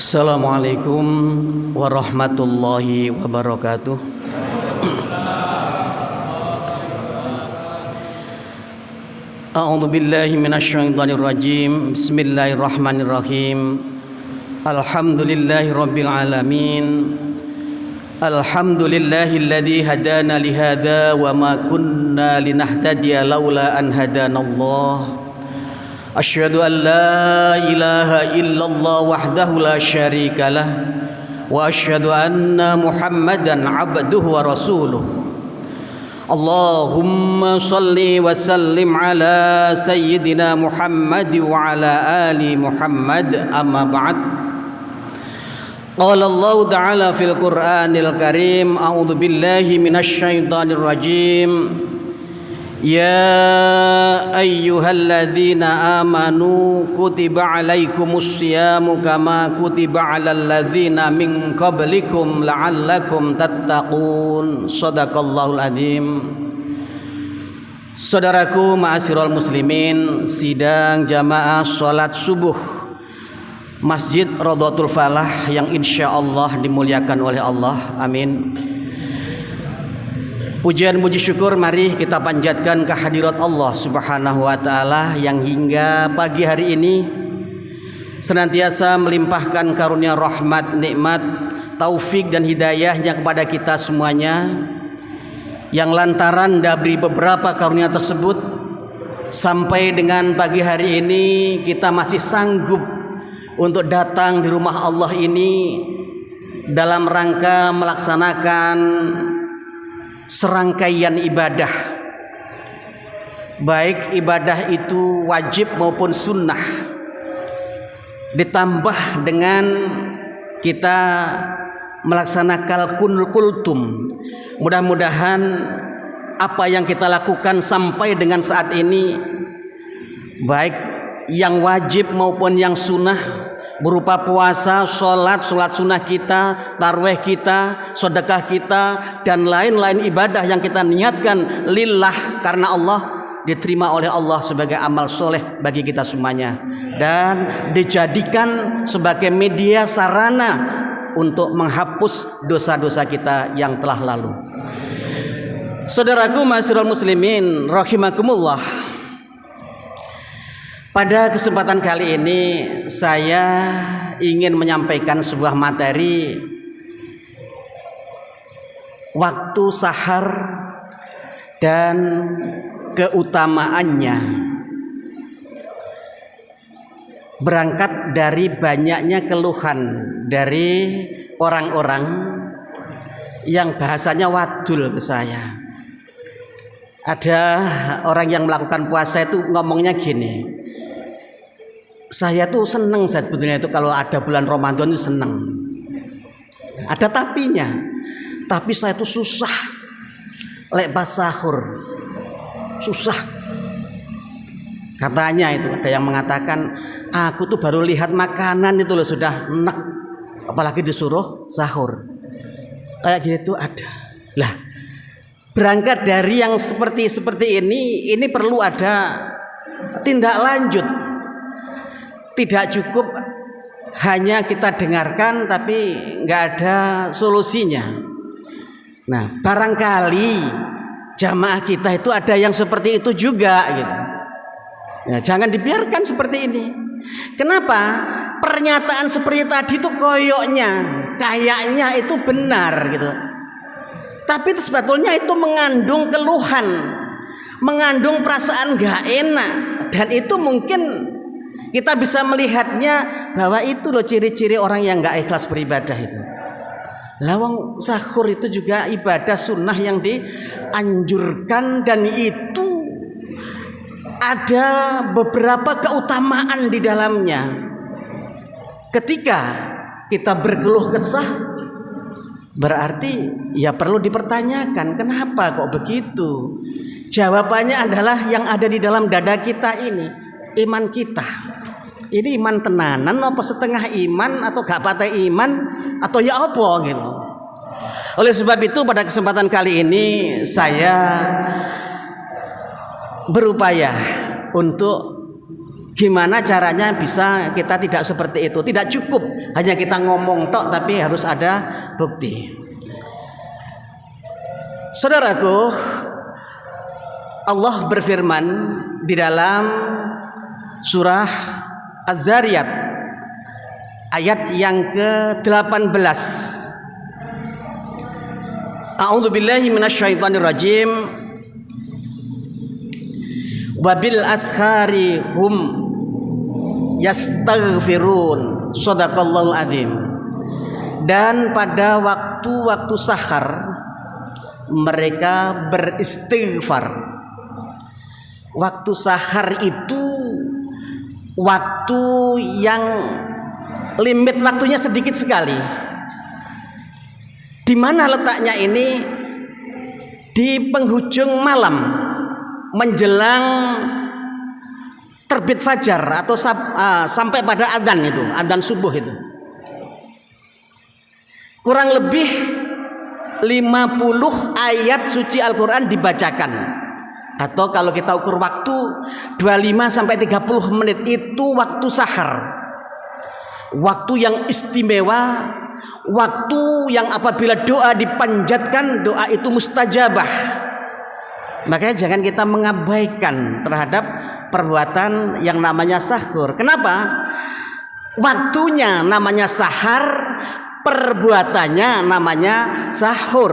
Assalamualaikum warahmatullahi wabarakatuh. A'udzu billahi minasyaitonir rajim. Bismillahirrahmanirrahim. Alhamdulillahi rabbil alamin. Alhamdulillahilladzi hadana li hadza wa ma kunna linahtadiya laula an hadanallah. Asyhadu an la ilaha illallah wahdahu la syarika lah wa asyhadu anna Muhammadan abduhu wa rasuluh. Allahumma salli wa sallim ala sayyidina Muhammad wa ala ali Muhammad, amma ba'd. Qala Allah ta'ala fil Qur'anil Karim, a'udzu billahi minasy syaithanir rajim. Ya ayyuhalladzina amanu kutiba alaikumus syiyamu kama kutiba alal ladzina min qablikum la'allakum tattaqun. Shadaqallahul adzim. Saudaraku ma'asyiral muslimin, sidang jamaah salat subuh Masjid Radhatul Falah yang insyaallah dimuliakan oleh Allah. Amin. Pujian puji syukur mari kita panjatkan kehadirat Allah Subhanahu wa taala yang hingga pagi hari ini senantiasa melimpahkan karunia rahmat, nikmat, taufik dan hidayahnya kepada kita semuanya, yang lantaran dari beberapa karunia tersebut sampai dengan pagi hari ini kita masih sanggup untuk datang di rumah Allah ini dalam rangka melaksanakan serangkaian ibadah, baik ibadah itu wajib maupun sunnah, ditambah dengan kita melaksanakan kultum. Mudah-mudahan apa yang kita lakukan sampai dengan saat ini, baik yang wajib maupun yang sunnah, berupa puasa, sholat sunnah kita, tarawih kita, sedekah kita, dan lain-lain ibadah yang kita niatkan lillah karena Allah, diterima oleh Allah sebagai amal soleh bagi kita semuanya, dan dijadikan sebagai media sarana untuk menghapus dosa-dosa kita yang telah lalu. Saudaraku ma'asyiral muslimin rahimakumullah, pada kesempatan kali ini saya ingin menyampaikan sebuah materi waktu sahar dan keutamaannya, berangkat dari banyaknya keluhan dari orang-orang yang bahasanya wadul ke saya. Ada orang yang melakukan puasa itu ngomongnya gini, saya tuh seneng sebetulnya itu kalau ada bulan Ramadan itu seneng, ada tapinya, tapi saya tuh susah lek pas sahur, susah. Katanya itu ada yang mengatakan, aku tuh baru lihat makanan itu loh sudah enak, apalagi disuruh sahur. Kayak gitu ada. Lah, berangkat dari yang seperti ini perlu ada tindak lanjut. Tidak cukup hanya kita dengarkan tapi nggak ada solusinya. Nah, barangkali jamaah kita itu ada yang seperti itu juga gitu. Ya, jangan dibiarkan seperti ini. Kenapa? Pernyataan seperti tadi itu kayaknya itu benar gitu. Tapi itu sebetulnya itu mengandung keluhan, mengandung perasaan nggak enak, dan itu mungkin kita bisa melihatnya bahwa itu loh ciri-ciri orang yang nggak ikhlas beribadah itu. Lawang sahur itu juga ibadah sunnah yang dianjurkan, dan itu ada beberapa keutamaan di dalamnya. Ketika kita berkeluh kesah, berarti ya perlu dipertanyakan, kenapa kok begitu? Jawabannya adalah yang ada di dalam dada kita ini, iman kita. Ini iman tenanan apa setengah iman atau gak patah iman atau ya apa gitu. Oleh sebab itu pada kesempatan kali ini saya berupaya untuk Gimana caranya bisa kita tidak seperti itu? Tidak cukup hanya kita ngomong tok, tapi harus ada bukti. Saudaraku, Allah berfirman di dalam surah Az-Zariyat ayat yang ke-18. A'udzubillahi minasyaitonir rajim. Wabil ashari hum yastaghfirun. Shadaqallahul azim. Dan pada waktu-waktu sahar mereka beristighfar. Waktu sahar itu waktu yang limit waktunya sedikit sekali. Di mana letaknya ini? Di penghujung malam menjelang terbit fajar atau sampai pada adzan itu, adzan subuh itu. Kurang lebih 50 ayat suci Al-Qur'an dibacakan. Atau kalau kita ukur waktu 25 sampai 30 menit itu waktu sahar. Waktu yang istimewa, waktu yang apabila doa dipanjatkan, doa itu mustajabah. Makanya jangan kita mengabaikan terhadap perbuatan yang namanya sahur. Kenapa? Waktunya namanya sahar, perbuatannya namanya sahur.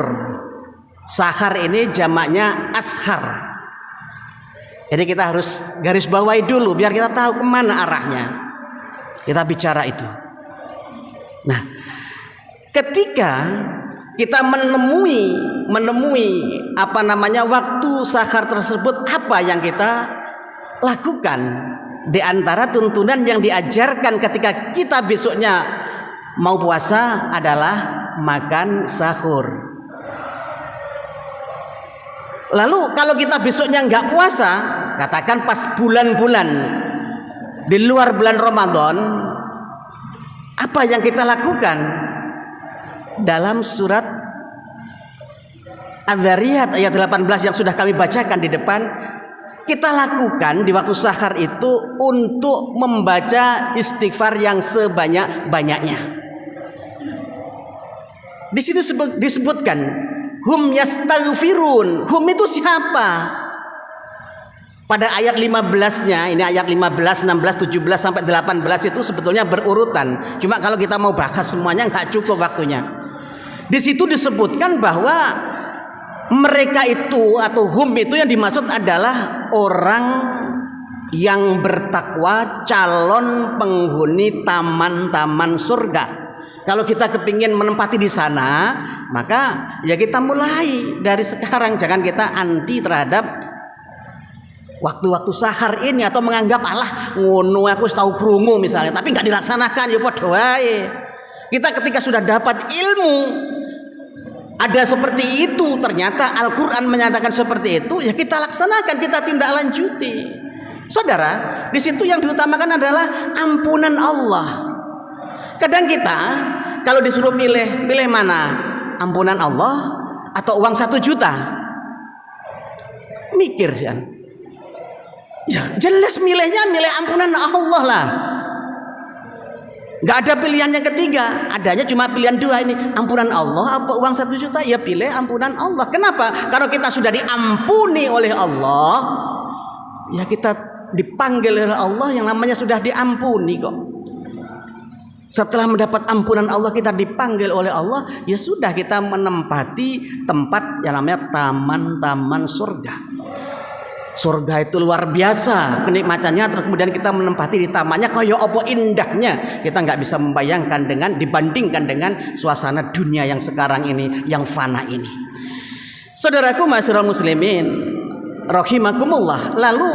Sahar ini jamaknya ashar. Jadi kita harus garis bawahi dulu biar kita tahu kemana arahnya. Kita bicara itu. Nah, ketika kita menemui apa namanya waktu sahar tersebut, apa yang kita lakukan? Di antara tuntunan yang diajarkan ketika kita besoknya mau puasa adalah makan sahur. Lalu kalau kita besoknya nggak puasa, katakan pas bulan-bulan di luar bulan Ramadan, apa yang kita lakukan? Dalam surat Az-Zariyat ayat 18 yang sudah kami bacakan di depan, kita lakukan di waktu sahar itu untuk membaca istighfar yang sebanyak-banyaknya. Di situ disebutkan hum yastaghfirun. Hum itu siapa? Pada ayat 15-nya, ini ayat 15, 16, 17 sampai 18 itu sebetulnya berurutan. Cuma kalau kita mau bahas semuanya nggak cukup waktunya. Di situ disebutkan bahwa mereka itu atau hum itu yang dimaksud adalah orang yang bertakwa, calon penghuni taman-taman surga. Kalau kita kepingin menempati di sana, maka ya kita mulai dari sekarang. Jangan kita anti terhadap waktu-waktu sahar ini atau menganggap Allah ngono aku tahu krungu misalnya, tapi nggak dilaksanakan ya padha wae. Kita ketika sudah dapat ilmu ada seperti itu, ternyata Al-Qur'an menyatakan seperti itu, ya kita laksanakan, kita tindak lanjuti. Saudara, di situ yang diutamakan adalah ampunan Allah. Kadang kita kalau disuruh milih mana? Ampunan Allah atau uang 1 juta? Mikir kan? Ya, jelas milih ampunan Allah lah. Gak ada pilihan yang ketiga. Adanya cuma pilihan 2 ini. Ampunan Allah apa uang 1 juta? Ya pilih ampunan Allah. Kenapa? Karena kita sudah diampuni oleh Allah, ya kita dipanggil oleh Allah yang namanya sudah diampuni kok. Setelah mendapat ampunan Allah, kita dipanggil oleh Allah, ya sudah kita menempati tempat yang namanya taman-taman surga. Surga itu luar biasa kenikmatannya, terus kemudian kita menempati di tamannya, kaya apa indahnya. Kita nggak bisa membayangkan dibandingkan dengan suasana dunia yang sekarang ini, yang fana ini. Saudaraku ma'asyiral muslimin rahimakumullah. Lalu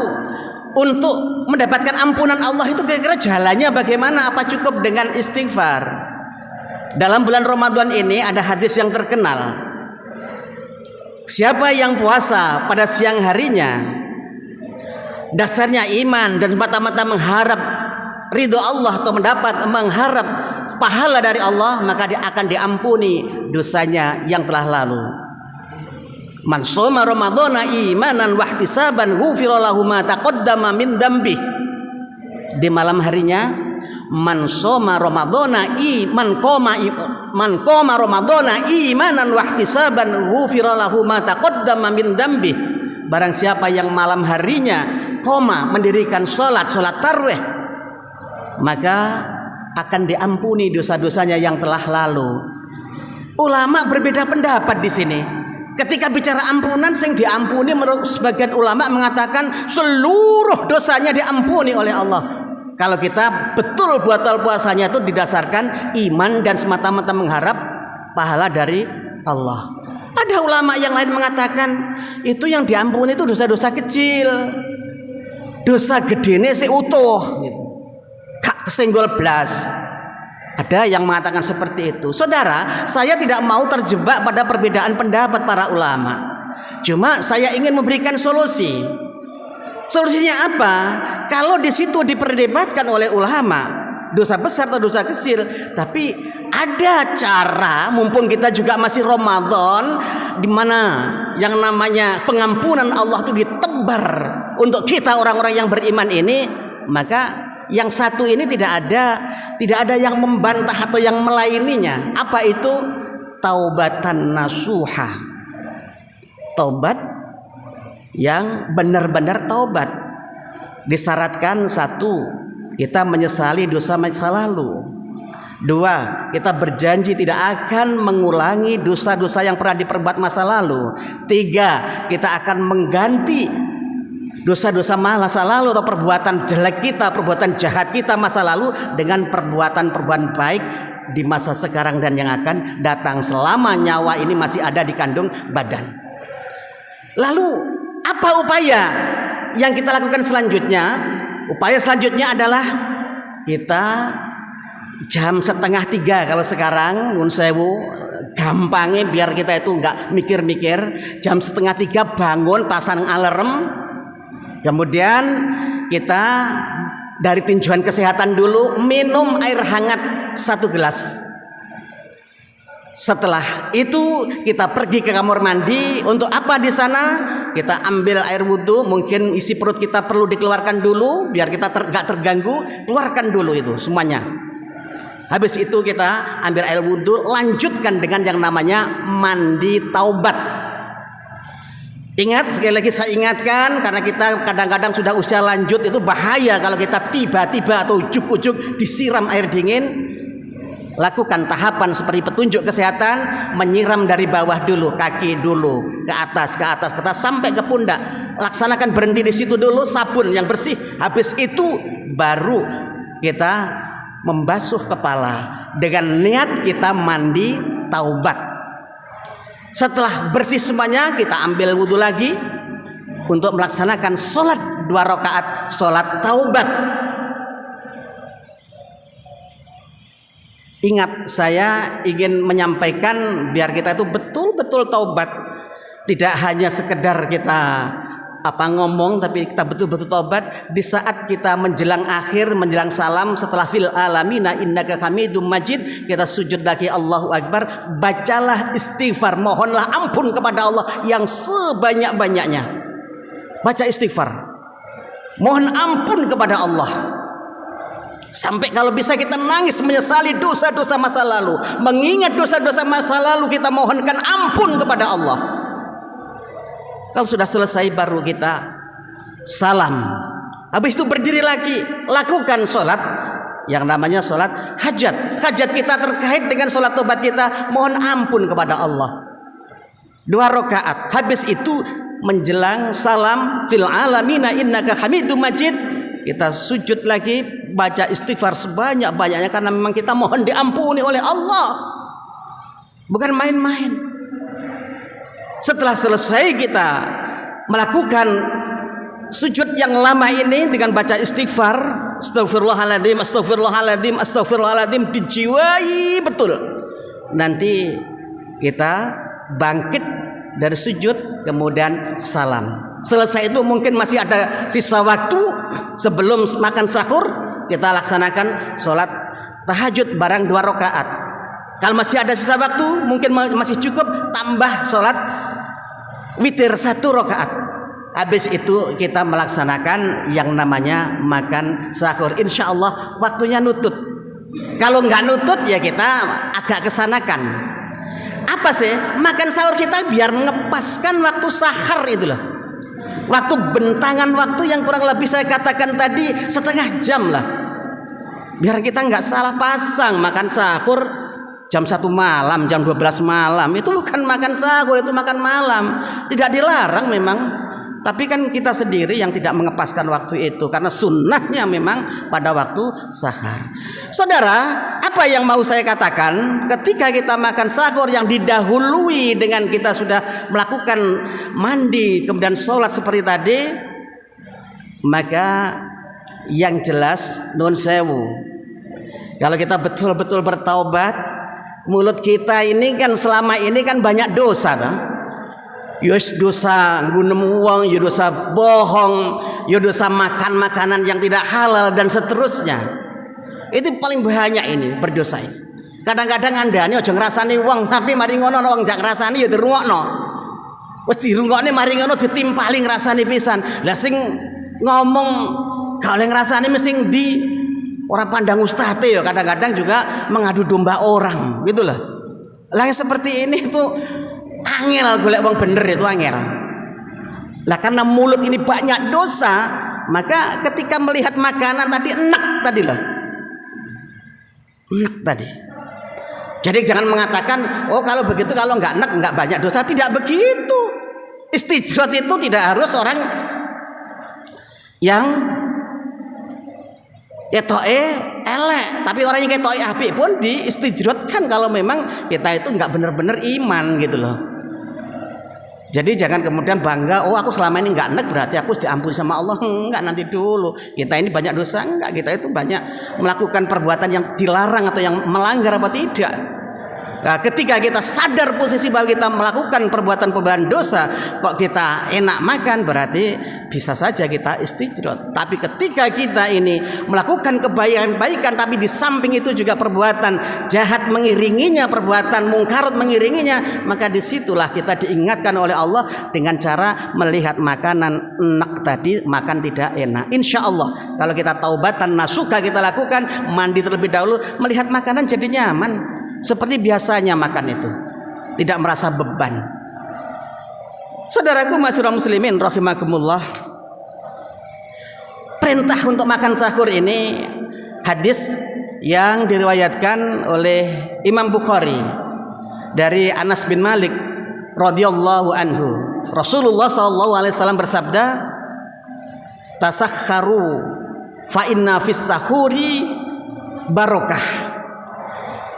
untuk mendapatkan ampunan Allah itu kira-kira jalannya bagaimana? Apa cukup dengan istighfar? Dalam bulan Ramadan ini ada hadis yang terkenal. Siapa yang puasa pada siang harinya, dasarnya iman dan semata-mata mengharap ridho Allah atau mengharap pahala dari Allah, maka dia akan diampuni dosanya yang telah lalu. Man shoma ramadhana imanan wa ihtisaban ghufira lahu ma taqaddama min dzambi. di malam harinya, man shoma ramadhana man qoma ramadhana imanan wa ihtisaban ghufira lahu ma taqaddama min dzambi. Barang siapa yang malam harinya mendirikan salat tarawih, maka akan diampuni dosa-dosanya yang telah lalu. Ulama berbeda pendapat di sini. Ketika bicara ampunan, sing diampuni menurut sebagian ulama mengatakan seluruh dosanya diampuni oleh Allah. Kalau kita betul batal puasanya itu didasarkan iman dan semata-mata mengharap pahala dari Allah. Ada ulama yang lain mengatakan itu yang diampuni itu dosa-dosa kecil, dosa gedene seutuh gitu, gak kesenggol blas. Ada yang mengatakan seperti itu. Saudara, saya tidak mau terjebak pada perbedaan pendapat para ulama. Cuma saya ingin memberikan solusi. Solusinya apa? Kalau di situ diperdebatkan oleh ulama dosa besar atau dosa kecil, tapi ada cara, mumpung kita juga masih Ramadan, di mana yang namanya pengampunan Allah itu ditebar untuk kita orang-orang yang beriman ini, maka yang satu ini tidak ada yang membantah atau yang melaininya. Apa itu? Taubatan nasuha. Taubat yang benar-benar taubat. Disyaratkan satu, kita menyesali dosa masa lalu. Dua, kita berjanji tidak akan mengulangi dosa-dosa yang pernah diperbuat masa lalu. Tiga, kita akan mengganti dosa-dosa masa lalu atau perbuatan jelek kita, perbuatan jahat kita masa lalu dengan perbuatan-perbuatan baik di masa sekarang dan yang akan datang selama nyawa ini masih ada di kandung badan. Lalu apa upaya yang kita lakukan selanjutnya? Upaya selanjutnya adalah kita jam 2:30 kalau sekarang nun sewu gampangnya biar kita itu nggak mikir-mikir, jam 2:30 bangun, pasang alarm. Kemudian kita dari tinjauan kesehatan dulu minum air hangat 1 gelas. Setelah itu kita pergi ke kamar mandi. Untuk apa di sana? Kita ambil air wudhu. Mungkin isi perut kita perlu dikeluarkan dulu biar kita gak terganggu. Keluarkan dulu itu semuanya. Habis itu kita ambil air wudhu, lanjutkan dengan yang namanya mandi taubat. Ingat, sekali lagi saya ingatkan, karena kita kadang-kadang sudah usia lanjut, itu bahaya kalau kita tiba-tiba atau ujuk-ujuk disiram air dingin. Lakukan tahapan seperti petunjuk kesehatan, menyiram dari bawah dulu, kaki dulu, ke atas, sampai ke pundak. Laksanakan berhenti di situ dulu, sabun yang bersih. Habis itu baru kita membasuh kepala dengan niat kita mandi taubat. Setelah bersih semuanya, kita ambil wudhu lagi untuk melaksanakan sholat 2 rakaat, sholat taubat. Ingat, saya ingin menyampaikan biar kita itu betul-betul taubat. Tidak hanya sekedar kita ngomong, tapi kita betul-betul taubat. Di saat kita menjelang akhir, menjelang salam, setelah fil alamina innaka hamidum majid, kita sujud lagi Allahu Akbar. Bacalah istighfar, mohonlah ampun kepada Allah yang sebanyak-banyaknya. Baca istighfar, mohon ampun kepada Allah. Sampai kalau bisa kita nangis menyesali dosa-dosa masa lalu, mengingat dosa-dosa masa lalu, kita mohonkan ampun kepada Allah. Kalau sudah selesai baru kita salam. Habis itu berdiri lagi, lakukan sholat yang namanya sholat hajat. Hajat kita terkait dengan sholat tobat kita, mohon ampun kepada Allah. 2 rakaat. Habis itu menjelang salam fil alamina innaka hamidum majid, kita sujud lagi, baca istighfar sebanyak-banyaknya, karena memang kita mohon diampuni oleh Allah, bukan main-main. Setelah selesai kita melakukan sujud yang lama ini dengan baca istighfar, astagfirullahaladzim, astagfirullahaladzim, astagfirullahaladzim, dijiwai betul. Nanti kita bangkit dari sujud, kemudian salam. Selesai itu mungkin masih ada sisa waktu sebelum makan sahur, kita laksanakan sholat tahajud barang 2 rakaat. Kalau masih ada sisa waktu, mungkin masih cukup tambah sholat witir 1 rakaat. habis itu kita melaksanakan yang namanya makan sahur. Insya Allah waktunya nutut. Kalau nggak nutut ya kita agak kesanakan. Apa sih makan sahur kita biar ngepaskan waktu sahar itu loh. Waktu bentangan waktu yang kurang lebih saya katakan tadi setengah jam lah. Biar kita nggak salah pasang. Makan sahur jam 1 malam, jam 12 malam itu bukan makan sahur, itu makan malam. Tidak dilarang memang. Tapi kan kita sendiri yang tidak mengepaskan waktu itu karena sunnahnya memang pada waktu sahar. Saudara, apa yang mau saya katakan? Ketika kita makan sahur yang didahului dengan kita sudah melakukan mandi kemudian sholat seperti tadi, maka yang jelas nun sewu, kalau kita betul-betul bertaubat, mulut kita ini kan selama ini kan banyak dosa kan? Yus dosa gunem uang, yus dosa bohong, yus dosa makan makanan yang tidak halal dan seterusnya. Itu paling banyak ini berdosa ini. Kadang-kadang Anda ini aja ngrasani wong tapi mari ngono wong jak ngrasani ya dirungokno. Wis dirungokne mari ngono ditimpali ngrasani pisan. Lah sing ngomong gak oleh ngrasani mesti ndi ora pandang ustate ya kadang-kadang juga mengadu domba orang gitu loh. Lah yang seperti ini tuh angel golek wong bener itu angel. Lah karena mulut ini banyak dosa, maka ketika melihat makanan tadi enak tadi loh. Enak tadi. Jadi jangan mengatakan, oh kalau begitu kalau nggak enak nggak banyak dosa. Tidak begitu. Istijrat itu tidak harus orang yang elek, tapi orang yang ketoke apik pun diistijratkan kalau memang kita itu nggak benar-benar iman gitu loh. Jadi jangan kemudian bangga, oh aku selama ini nggak enak berarti aku diampuni sama Allah. Enggak, nanti dulu. Kita ini banyak dosa enggak? Kita itu banyak melakukan perbuatan yang dilarang atau yang melanggar apa tidak. Nah, ketika kita sadar posisi bahwa kita melakukan perbuatan-perbuatan dosa, kok kita enak makan, berarti bisa saja kita istijrat. Tapi ketika kita ini melakukan kebaikan-kebaikan, tapi di samping itu juga perbuatan jahat mengiringinya, perbuatan mungkarat mengiringinya, maka disitulah kita diingatkan oleh Allah dengan cara melihat makanan enak tadi, makan tidak enak. Insya Allah kalau kita taubatan nasuka kita lakukan, mandi terlebih dahulu, melihat makanan jadi nyaman. Seperti biasanya makan itu, tidak merasa beban. Saudaraku masyarakat muslimin rahimakumullah, perintah untuk makan sahur ini hadis yang diriwayatkan oleh Imam Bukhari dari Anas bin Malik radhiyallahu anhu. Rasulullah sallallahu alaihi wasallam bersabda, tasakharu fa inna fis sahuri barokah.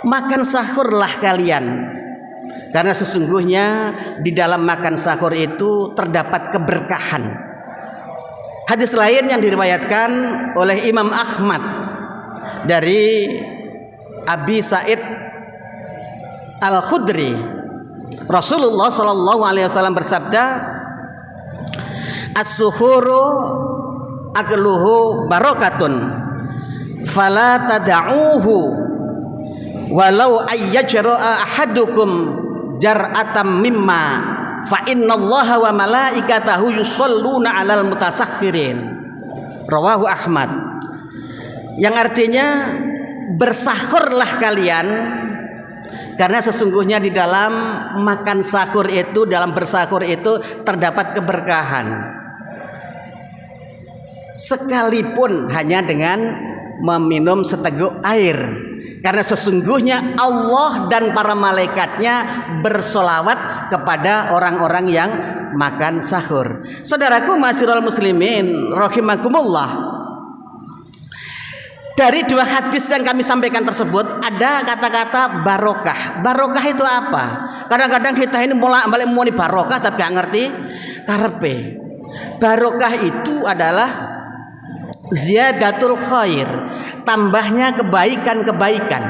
Makan sahurlah kalian, karena sesungguhnya di dalam makan sahur itu terdapat keberkahan. Hadis lain yang diriwayatkan oleh Imam Ahmad dari Abi Sa'id Al-Khudri, Rasulullah sallallahu alaihi wasallam bersabda, as-suhuru akluhu barokatun fala tada'uhu walau ayyajra'a ahadukum jar'atam mimma fa innallaha wa malaikatahu yusholluna 'alal mutasakhirin. Rawahu Ahmad. Yang artinya bersahurlah kalian, karena sesungguhnya di dalam makan sahur itu, dalam bersahur itu terdapat keberkahan. Sekalipun hanya dengan meminum seteguk air. Karena sesungguhnya Allah dan para malaikatnya bersolawat kepada orang-orang yang makan sahur. Saudaraku masyiral muslimin rahimakumullah, dari dua hadis yang kami sampaikan tersebut ada kata-kata barokah. Barokah itu apa? Kadang-kadang kita ini balik mau di barokah tapi gak ngerti karepe. Barokah itu adalah ziyadatul khair, tambahnya kebaikan-kebaikan.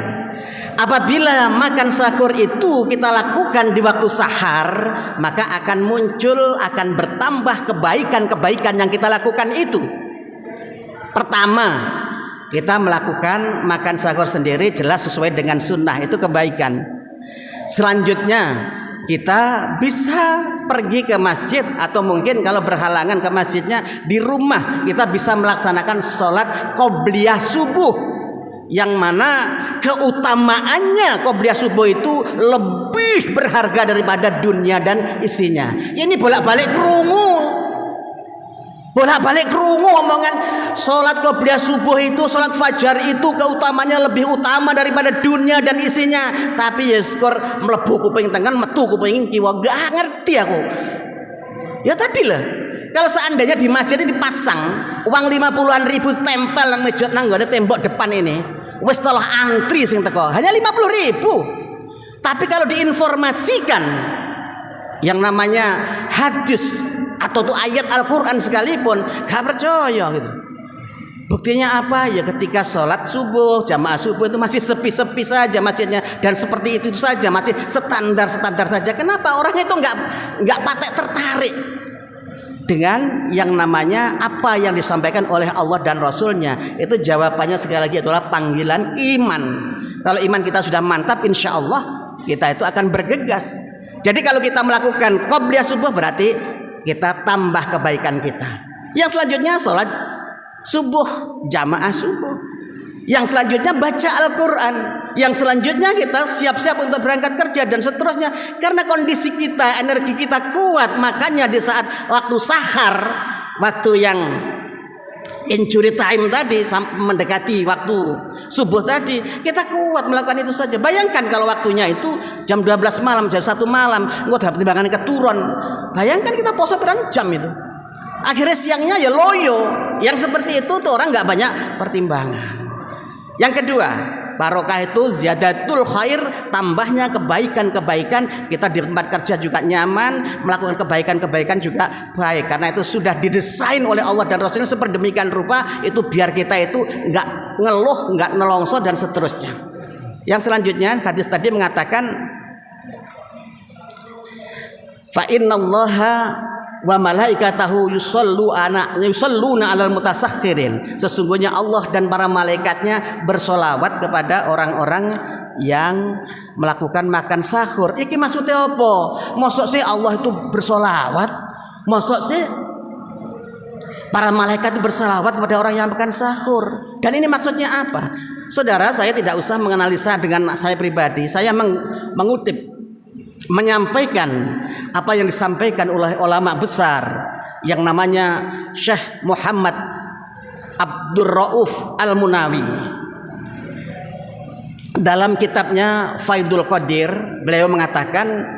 Apabila makan sahur itu kita lakukan di waktu sahar, maka akan muncul, akan bertambah kebaikan-kebaikan yang kita lakukan itu. Pertama, kita melakukan makan sahur sendiri jelas sesuai dengan sunnah, itu kebaikan. Selanjutnya, kita bisa pergi ke masjid, atau mungkin kalau berhalangan ke masjidnya, di rumah kita bisa melaksanakan sholat qobliyah subuh, yang mana keutamaannya qobliyah subuh itu lebih berharga daripada dunia dan isinya. Ini bolak-balik kerungu omongan sholat qobliyah subuh itu, sholat fajar itu keutamanya lebih utama daripada dunia dan isinya. Tapi ya skor melebu kuping tengen, metu kuping kiwa, gak ngerti aku. Ya tadi lah, kalau seandainya di masjid ini dipasang uang 50-an ribu tempel yang mejot nanggone tembok depan ini, wes telah antri sing teko hanya 50 ribu. Tapi kalau diinformasikan yang namanya hadis atau tuh ayat Al-Quran sekalipun, gak percaya gitu. Buktinya apa? Ya ketika sholat subuh, jamaah subuh itu masih sepi-sepi saja masjidnya, dan seperti itu saja, masih standar-standar saja. Kenapa orangnya itu nggak patek tertarik dengan yang namanya apa yang disampaikan oleh Allah dan Rasulnya? Itu jawabannya sekali lagi adalah panggilan iman. Kalau iman kita sudah mantap, insya Allah kita itu akan bergegas. Jadi kalau kita melakukan qobliyah subuh, berarti kita tambah kebaikan kita. Yang selanjutnya sholat subuh, jamaah subuh. Yang selanjutnya baca Al-Quran. Yang selanjutnya kita siap-siap untuk berangkat kerja dan seterusnya. Karena kondisi kita, energi kita kuat, makanya di saat waktu sahar, waktu yang injury time tadi, mendekati waktu subuh tadi, kita kuat melakukan itu saja. Bayangkan kalau waktunya itu jam 12 malam, jam 1 malam, nggak pertimbangan keturun. Bayangkan kita puasa berapa jam itu. Akhirnya siangnya ya loyo. Yang seperti itu tuh orang nggak banyak pertimbangan. Yang kedua, barokah itu ziyadatul khair, tambahnya kebaikan-kebaikan. Kita di tempat kerja juga nyaman, melakukan kebaikan-kebaikan juga baik, karena itu sudah didesain oleh Allah dan Rasulnya seperdemikian rupa itu biar kita itu nggak ngeluh, nggak nelongso dan seterusnya. Yang selanjutnya hadis tadi mengatakan fa innallaha wa malaikatahu yusalluna 'alal mutasakhirin. Sesungguhnya Allah dan para malaikatnya bersolawat kepada orang-orang yang melakukan makan sahur. Iki maksudnya apa? Mosok sih Allah itu bersolawat? Mosok sih para malaikat itu bersolawat kepada orang yang makan sahur? Dan ini maksudnya apa? Saudara, saya tidak usah menganalisa dengan saya pribadi. Saya mengutip, menyampaikan apa yang disampaikan oleh ulama besar yang namanya Syekh Muhammad Abdul Rauf Al-Munawi. Dalam kitabnya Faidul Qadir, beliau mengatakan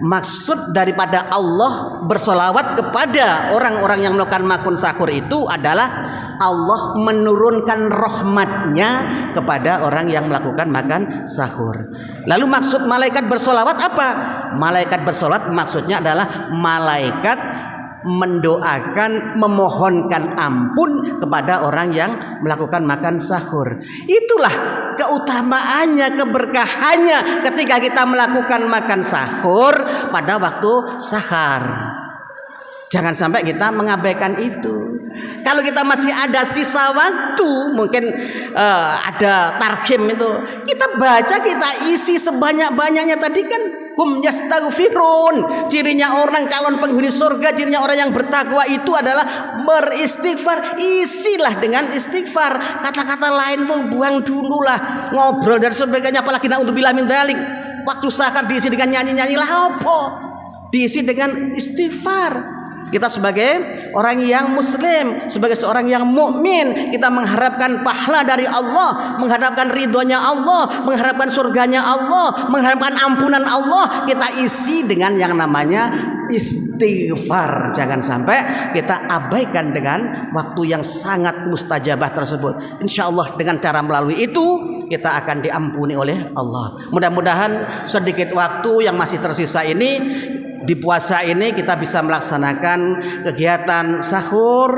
maksud daripada Allah bersolawat kepada orang-orang yang melakukan makan sahur itu adalah Allah menurunkan rahmatnya kepada orang yang melakukan makan sahur. Lalu maksud malaikat bersolawat apa? Malaikat bersolawat maksudnya adalah malaikat mendoakan, memohonkan ampun kepada orang yang melakukan makan sahur. Itulah keutamaannya, keberkahannya ketika kita melakukan makan sahur pada waktu sahar. Jangan sampai kita mengabaikan itu. Kalau kita masih ada sisa waktu, mungkin ada tarhim itu, kita baca, kita isi sebanyak-banyaknya. Tadi kan hum yastaghfirun, cirinya orang calon penghuni surga, cirinya orang yang bertakwa itu adalah beristighfar. Isilah dengan istighfar. Kata-kata lain tuh buang dulu lah, ngobrol dan sebagainya. Apalagi na'udzubillah min dzalik, waktu sahar diisi dengan nyanyi-nyanyi lah apa? Diisi dengan istighfar. Kita sebagai orang yang muslim, sebagai seorang yang mukmin, kita mengharapkan pahala dari Allah, mengharapkan ridhonya Allah, mengharapkan surganya Allah, mengharapkan ampunan Allah. Kita isi dengan yang namanya istighfar. Jangan sampai kita abaikan dengan waktu yang sangat mustajabah tersebut. Insya Allah dengan cara melalui itu kita akan diampuni oleh Allah. Mudah-mudahan sedikit waktu yang masih tersisa ini, di puasa ini kita bisa melaksanakan kegiatan sahur,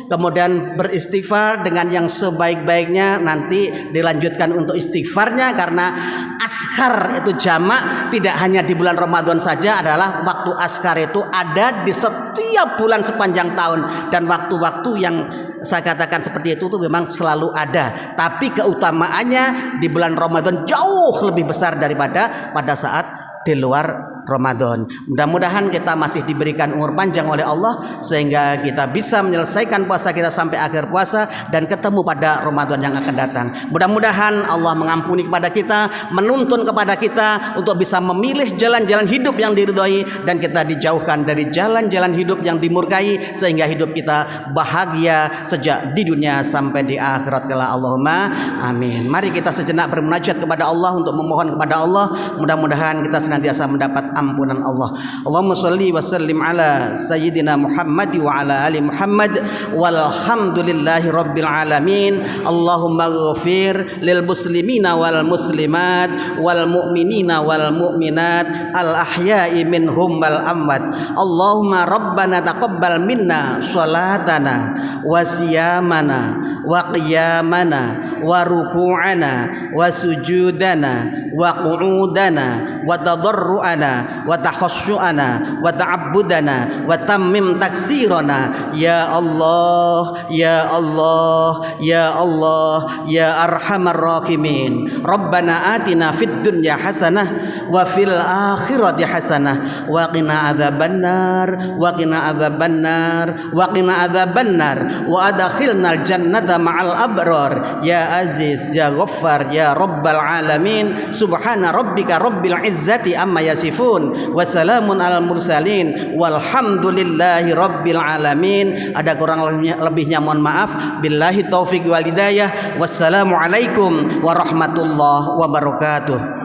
kemudian beristighfar dengan yang sebaik-baiknya. Nanti dilanjutkan untuk istighfarnya, karena ashar itu jamak, tidak hanya di bulan Ramadan saja. Adalah waktu ashar itu ada di setiap bulan sepanjang tahun, dan waktu-waktu yang saya katakan seperti itu tuh memang selalu ada. Tapi keutamaannya di bulan Ramadan jauh lebih besar daripada pada saat di luar Ramadan. Mudah-mudahan kita masih diberikan umur panjang oleh Allah sehingga kita bisa menyelesaikan puasa kita sampai akhir puasa dan ketemu pada Ramadan yang akan datang. Mudah-mudahan Allah mengampuni kepada kita, menuntun kepada kita untuk bisa memilih jalan-jalan hidup yang diridhoi dan kita dijauhkan dari jalan-jalan hidup yang dimurkai sehingga hidup kita bahagia sejak di dunia sampai di akhirat kelak. Allahumma amin. Mari kita sejenak bermunajat kepada Allah untuk memohon kepada Allah, mudah-mudahan kita senantiasa mendapat ampunan Allah. Allahumma shalli wa sallim ala sayyidina Muhammad wa ala ali Muhammad walhamdulillahi rabbil alamin. Allahumma ghafir lil muslimina wal muslimat wal mu'minina wal mu'minat al ahya'i minhum wal amwat. Allahumma rabbana taqabbal minna salatana wa siyamana wa qiyamana wa ruku'ana wa sujudana wa qu'udana wa tadarru'ana wa takhashu'ana wa ta'abbudana wa tammim taksirana ya Allah ya Allah ya Allah ya arhamar rahimin. Rabbana atina fid dunya hasanah wa fil akhirati hasanah wa qina adzabannar wa qina adzabannar wa qina adzabannar wa adkhilnal jannata ma'al abrar ya aziz ya ghaffar ya rabbal alamin. Subhana rabbika rabbil izzati amma yasifun wa salamun alal mursalin walhamdulillahi rabbil alamin. Ada kurang lebihnya mohon maaf. Billahi taufiq wal hidayah. Wassalamu alaikum warahmatullahi wabarakatuh.